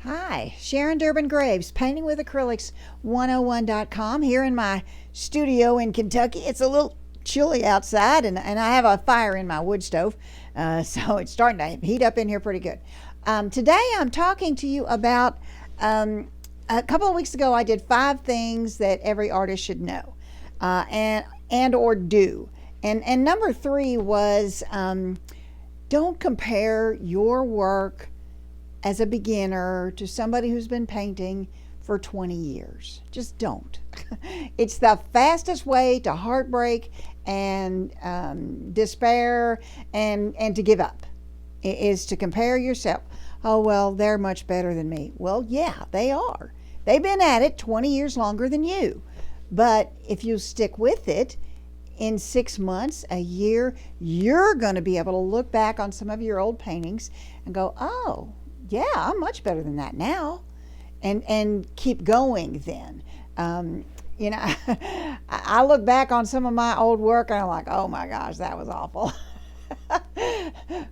Hi, Sharon Durbin Graves, Painting with Acrylics 101.com, here in my studio in Kentucky. It's a little chilly outside, and I have a fire in my wood stove, so it's starting to heat up in here pretty good. Today I'm talking to you about, a couple of weeks ago I did 5 things that every artist should know and or do. And number 3 was don't compare your work as a beginner to somebody who's been painting for 20 years. Just don't. It's the fastest way to heartbreak and despair and to give up, is to compare yourself. Oh, well, they're much better than me. Well, yeah, they are. They've been at it 20 years longer than you. But if you stick with it, in 6 months, a year, you're going to be able to look back on some of your old paintings and go, oh, yeah, I'm much better than that now, and keep going then. I look back on some of my old work and I'm like, oh my gosh, that was awful.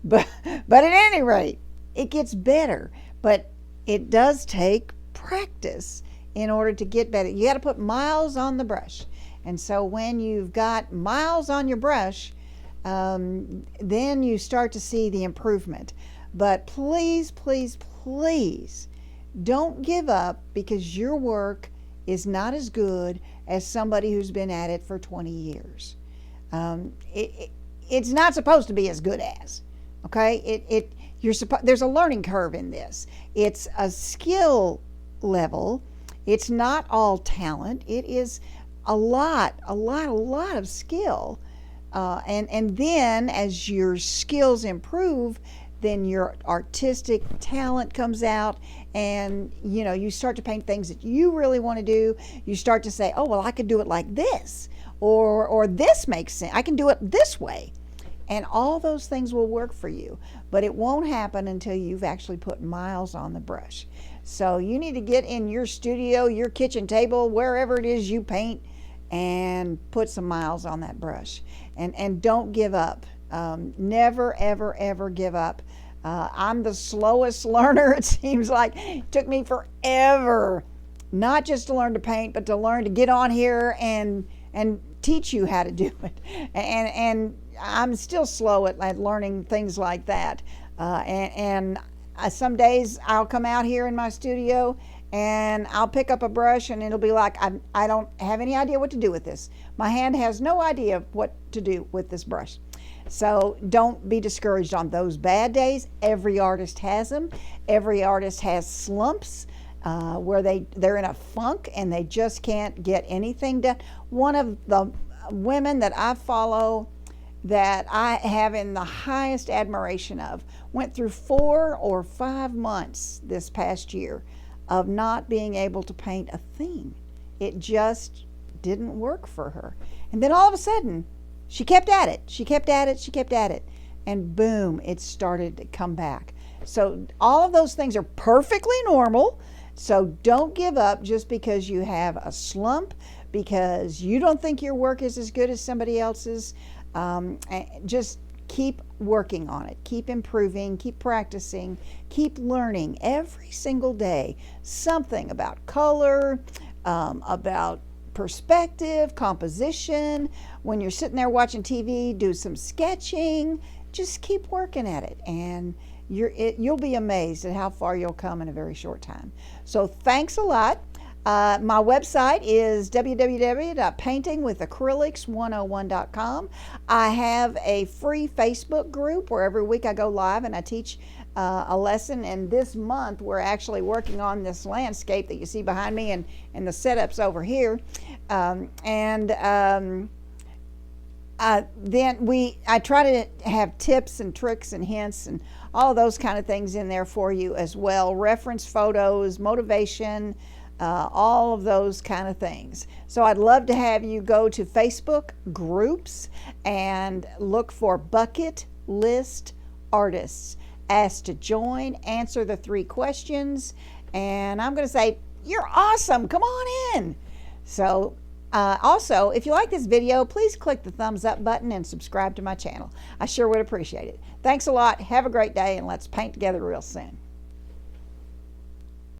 but at any rate, it gets better. But it does take practice in order to get better. You got to put miles on the brush. And so when you've got miles on your brush, then you start to see the improvement. But please, please, please don't give up because your work is not as good as somebody who's been at it for 20 years. It's not supposed to be as good as, okay? There's a learning curve in this. It's a skill level. It's not all talent. It is a lot of skill. And then as your skills improve, then your artistic talent comes out, and you start to paint things that you really want to do. You start to say, oh, well, I could do it like this, or this makes sense. I can do it this way. And all those things will work for you, but it won't happen until you've actually put miles on the brush. So you need to get in your studio, your kitchen table, wherever it is you paint, and put some miles on that brush. And don't give up. Never, ever, ever give up. I'm the slowest learner, it seems like. It took me forever, not just to learn to paint, but to learn to get on here and teach you how to do it. And I'm still slow at learning things like that. Some days I'll come out here in my studio and I'll pick up a brush and it'll be like, I don't have any idea what to do with this. My hand has no idea what to do with this brush. So don't be discouraged on those bad days. Every artist has them. Every artist has slumps where they're in a funk and they just can't get anything done. One of the women that I follow that I have in the highest admiration of went through 4 or 5 months this past year of not being able to paint a thing. It just didn't work for her. And then all of a sudden, she kept at it. She kept at it. She kept at it. And boom, it started to come back. So all of those things are perfectly normal. So don't give up just because you have a slump, because you don't think your work is as good as somebody else's. Just keep working on it. Keep improving. Keep practicing. Keep learning every single day something about color, about perspective, composition. When you're sitting there watching TV, do some sketching. Just keep working at it, and you'll be amazed at how far you'll come in a very short time. So thanks a lot. My website is www.paintingwithacrylics101.com. I have a free Facebook group where every week I go live and I teach a lesson. And this month we're actually working on this landscape that you see behind me and the setups over here. Then I try to have tips and tricks and hints and all those kind of things in there for you as well. Reference photos, motivation, all of those kind of things. So I'd love to have you go to Facebook groups and look for Bucket List Artists. Ask to join, answer the 3 questions, and I'm going to say, you're awesome, come on in. So also, if you like this video, please click the thumbs up button and subscribe to my channel. I sure would appreciate it. Thanks a lot, have a great day, and let's paint together real soon.